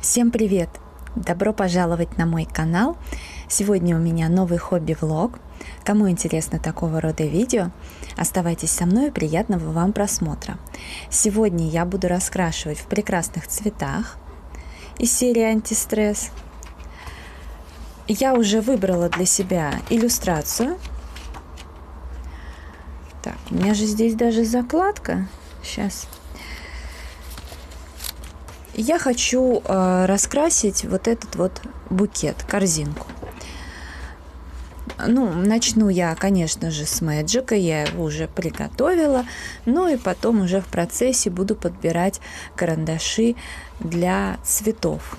Всем привет! Добро пожаловать на мой канал. Сегодня у меня новый хобби-влог. Кому интересно такого рода видео, оставайтесь со мной и приятного вам просмотра. Сегодня я буду раскрашивать в прекрасных цветах из серии «Антистресс». Я уже выбрала для себя иллюстрацию. Так, у меня же здесь даже закладка. Сейчас. Я хочу раскрасить вот этот вот букет, корзинку. Начну я, конечно же, с Мэджика, я его уже приготовила, и потом уже в процессе буду подбирать карандаши для цветов.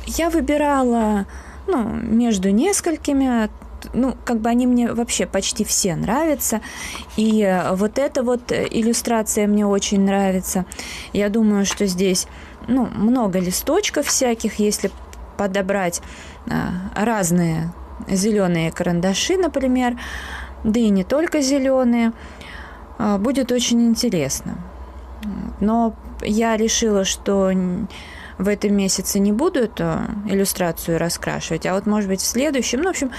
Я выбирала, между несколькими, они мне вообще почти все нравятся. И вот эта вот иллюстрация мне очень нравится. Я думаю, что здесь, много листочков всяких, если подобрать разные зеленые карандаши, например, да и не только зеленые, будет очень интересно. Но я решила, что в этом месяце не буду эту иллюстрацию раскрашивать, а вот, может быть, в следующем. В общем,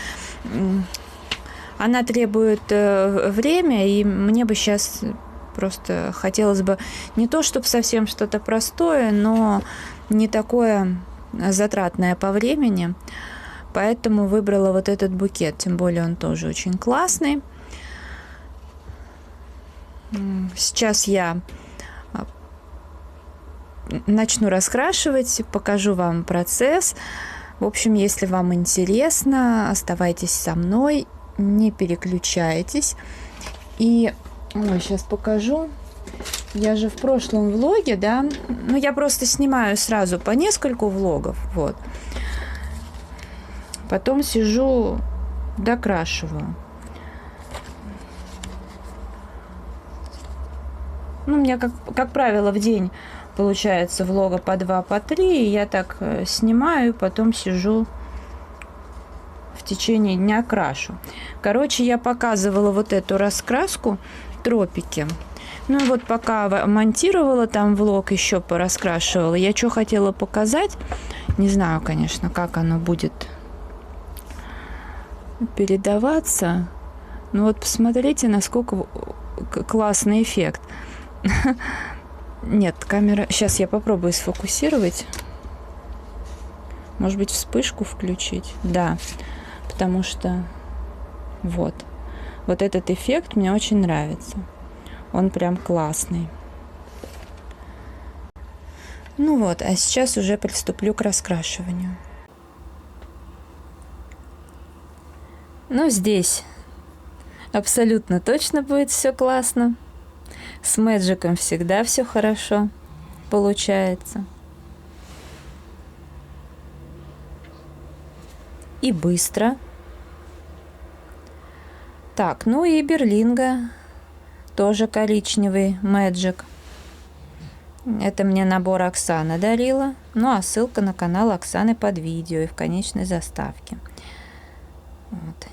она требует время, и мне бы сейчас просто хотелось бы не то, чтобы совсем что-то простое, но не такое затратное по времени. Поэтому выбрала вот этот букет, тем более он тоже очень классный. Сейчас я начну раскрашивать, покажу вам процесс. В общем, если вам интересно, оставайтесь со мной, не переключайтесь. И сейчас покажу. Я же в прошлом влоге, да, я просто снимаю сразу по нескольку влогов, вот. Потом сижу, докрашиваю. У меня, как правило, в день получается влога по 2, по 3, и я так снимаю, потом сижу в течение дня крашу. Короче, я показывала вот эту раскраску тропики. Вот пока монтировала там влог, еще пораскрашивала. Я что хотела показать, не знаю, конечно, как оно будет передаваться. Вот посмотрите, насколько классный эффект. Нет, камера... Сейчас я попробую сфокусировать. Может быть, вспышку включить? Да, потому что вот этот эффект мне очень нравится. Он прям классный. А сейчас уже приступлю к раскрашиванию. Здесь абсолютно точно будет все классно. С Мэджиком всегда все хорошо получается. И быстро. Так, и Берлинга. Тоже коричневый Мэджик. Это мне набор Оксана дарила. А ссылка на канал Оксаны под видео и в конечной заставке.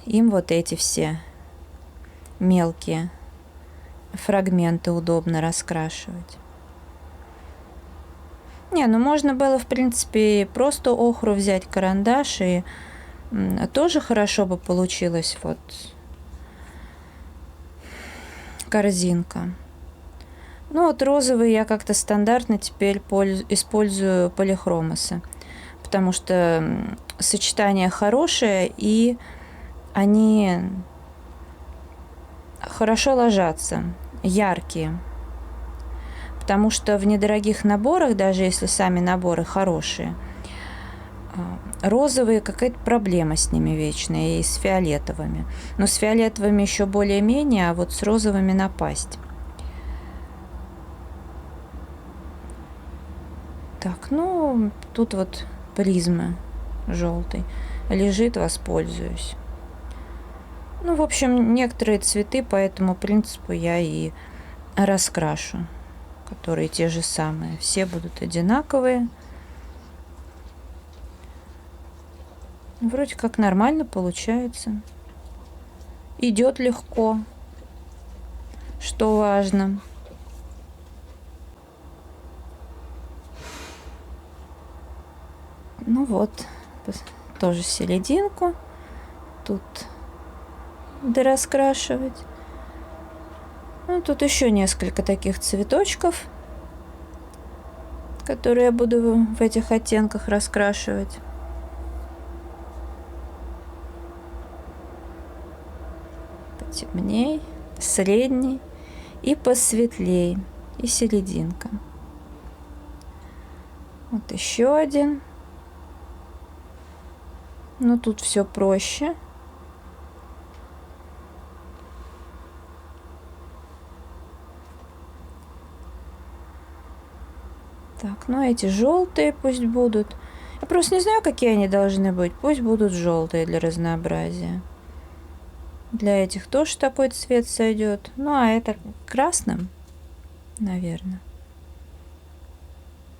Им вот эти все мелкие фрагменты удобно раскрашивать. Можно было, в принципе, просто охру взять, карандаш, и тоже хорошо бы получилось корзинка. Розовый я как-то стандартно теперь использую полихромосы, потому что сочетание хорошее, и они хорошо ложатся, яркие. Потому что в недорогих наборах, даже если сами наборы хорошие, розовые какая-то проблема с ними вечная, и с фиолетовыми. Но с фиолетовыми еще более-менее, а вот с розовыми напасть. Так, тут вот призма желтый лежит, воспользуюсь. В общем, некоторые цветы по этому принципу я и раскрашу, которые те же самые. Все будут одинаковые. Вроде как нормально получается. Идет легко, что важно. Ну вот, тоже серединку. Тут дораскрашивать. Ну, тут еще несколько таких цветочков, которые я буду в этих оттенках раскрашивать. Потемней, средний и посветлей, и серединка. Вот еще один. Но тут все проще. Так, ну эти желтые пусть будут. Я просто не знаю, какие они должны быть. Пусть будут желтые для разнообразия. Для этих тоже такой цвет сойдет. Ну, а это красным, наверное,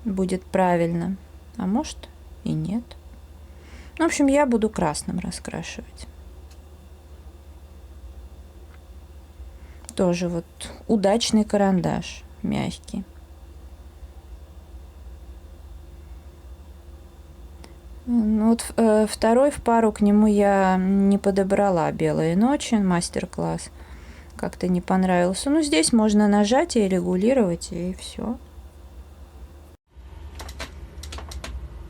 будет правильно. А может и нет. Ну, в общем, я буду красным раскрашивать. Тоже вот удачный карандаш, мягкий. Ну, вот второй в пару к нему я не подобрала «Белые ночи», мастер-класс. Как-то не понравился. Ну, здесь можно нажать и регулировать, и все.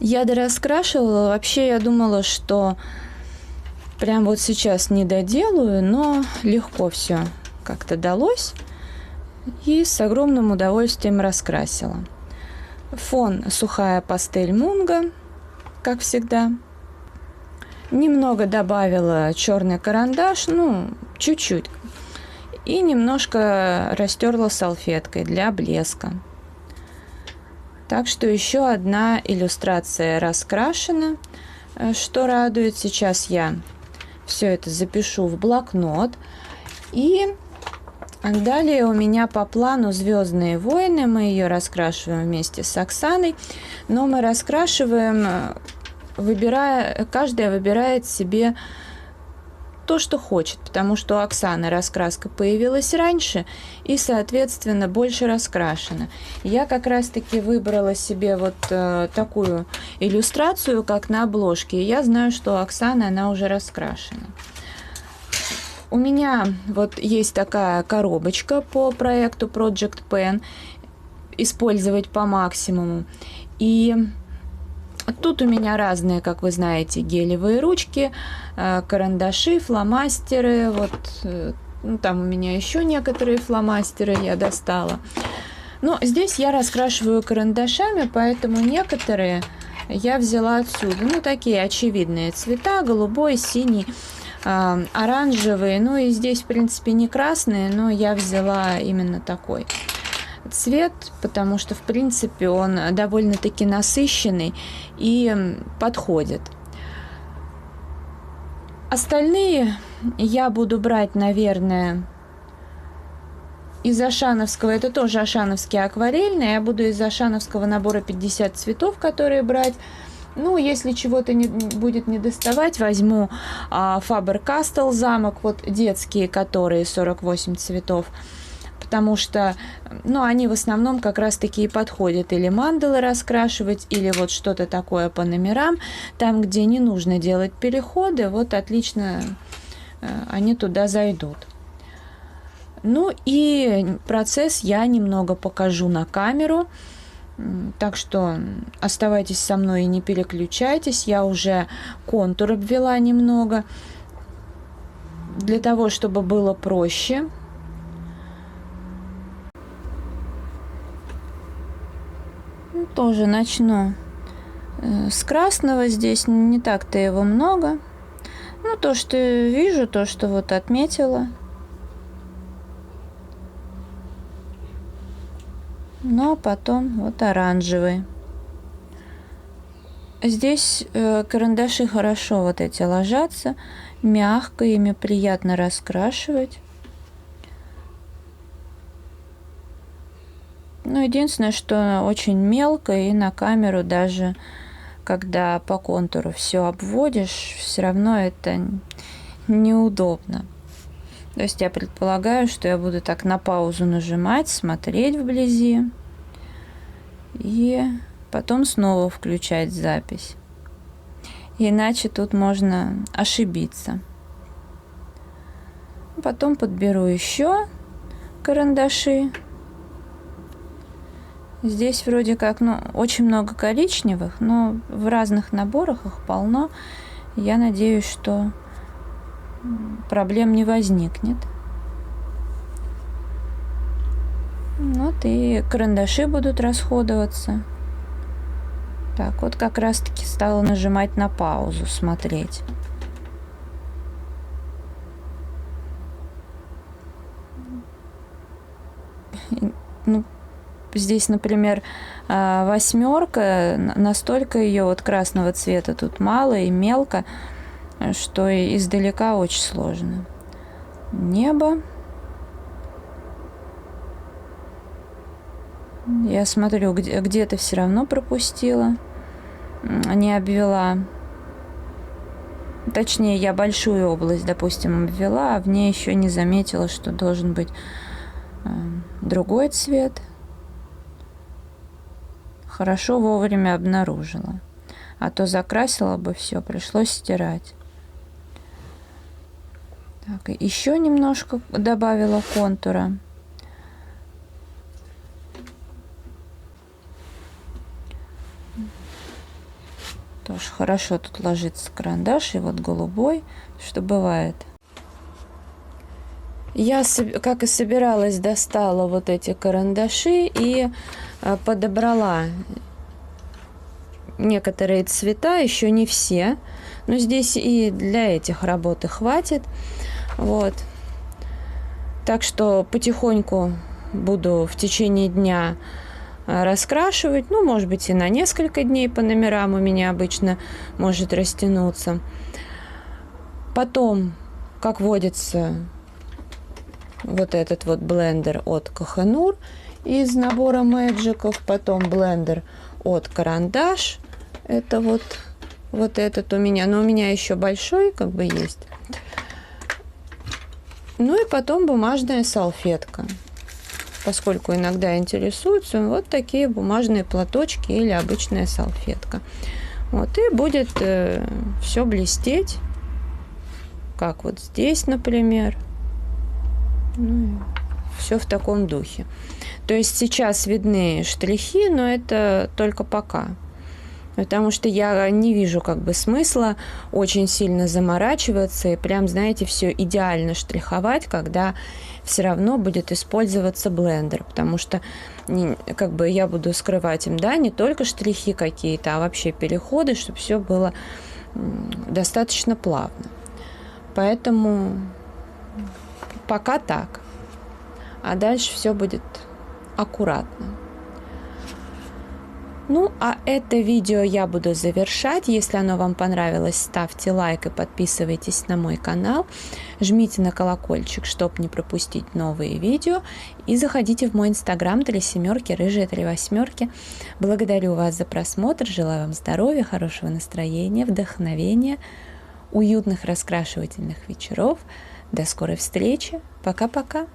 Я дораскрашивала. Вообще я думала, что прям вот сейчас не доделаю, но легко все как-то далось. И с огромным удовольствием раскрасила. Фон сухая пастель Мунга, как всегда. Немного добавила черный карандаш, ну, чуть-чуть. И немножко растерла салфеткой для блеска. Так что еще одна иллюстрация раскрашена, что радует. Сейчас я все это запишу в блокнот. И далее у меня по плану «Звездные войны». Мы ее раскрашиваем вместе с Оксаной. Но мы раскрашиваем, каждая выбирает себе то, что хочет. Потому что у Оксаны раскраска появилась раньше и, соответственно, больше раскрашена. Я как раз-таки выбрала себе вот такую иллюстрацию, как на обложке. И я знаю, что у Оксаны она уже раскрашена. У меня вот есть такая коробочка по проекту Project Pen, использовать по максимуму. И тут у меня разные, как вы знаете, гелевые ручки, карандаши, фломастеры. Вот, ну, там у меня еще некоторые фломастеры я достала. Но здесь я раскрашиваю карандашами, поэтому некоторые я взяла отсюда. Ну, такие очевидные цвета: голубой, синий, оранжевые. Ну и здесь, в принципе, не красные, но я взяла именно такой цвет, потому что, в принципе, он довольно-таки насыщенный и подходит. Остальные я буду брать, наверное, из ашановского. Это тоже ашановские акварельные. Я буду из ашановского набора 50 цветов, которые брать. Ну, если чего-то будет не доставать, возьму Faber-Castell замок, вот детские, которые 48 цветов, потому что, ну, они в основном как раз-таки и подходят или мандалы раскрашивать, или вот что-то такое по номерам, там, где не нужно делать переходы, вот отлично они туда зайдут. Ну, и процесс я немного покажу на камеру. Так что оставайтесь со мной и не переключайтесь. Я уже контур обвела немного, для того, чтобы было проще. Тоже начну с красного. Здесь не так-то его много. Ну, то, что вижу, то, что вот отметила. Ну, а потом вот оранжевый. Здесь карандаши хорошо вот эти ложатся, мягко, ими приятно раскрашивать. Ну, единственное, что очень мелко, и на камеру даже, когда по контуру все обводишь, все равно это неудобно. То есть я предполагаю, что я буду так на паузу нажимать, смотреть вблизи и потом снова включать запись. иначе тут можно ошибиться. Потом подберу еще карандаши. Здесь вроде как, очень много коричневых, но в разных наборах их полно. Я надеюсь, что проблем не возникнет. Вот и карандаши будут расходоваться. Так, вот как раз-таки стала нажимать на паузу, смотреть. Здесь, например, 8, настолько ее вот красного цвета тут мало и мелко, что издалека очень сложно. Небо. Я смотрю, где-то все равно пропустила, не обвела. Точнее, я большую область, допустим, обвела, а в ней еще не заметила, что должен быть другой цвет. Хорошо вовремя обнаружила. А то закрасила бы все, пришлось стирать. Так, еще немножко добавила контура. Тоже хорошо тут ложится карандаш, и вот голубой, что бывает. Я, как и собиралась, достала вот эти карандаши и подобрала некоторые цвета, еще не все, но здесь и для этих работы хватит. Вот. Так что потихоньку буду в течение дня раскрашивать, может быть, и на несколько дней по номерам у меня обычно может растянуться. Потом, как водится, вот этот вот блендер от Kohinoor из набора мэджиков, потом блендер от Карандаш, это вот этот у меня, но у меня еще большой как бы есть. Ну и потом бумажная салфетка. Поскольку иногда интересуются, вот такие бумажные платочки или обычная салфетка. Вот, и будет все блестеть, как вот здесь, например. Все в таком духе. То есть сейчас видны штрихи, но это только пока. Потому что я не вижу как бы смысла очень сильно заморачиваться и прям, знаете, все идеально штриховать, когда все равно будет использоваться блендер. Потому что как бы я буду скрывать им, да, не только штрихи какие-то, а вообще переходы, чтобы все было достаточно плавно. Поэтому пока так. А дальше все будет аккуратно. Ну, а это видео я буду завершать. Если оно вам понравилось, ставьте лайк и подписывайтесь на мой канал. Жмите на колокольчик, чтобы не пропустить новые видео. И заходите в мой инстаграм 37, рыжая 38. Благодарю вас за просмотр. Желаю вам здоровья, хорошего настроения, вдохновения, уютных раскрашивательных вечеров. До скорой встречи. Пока-пока.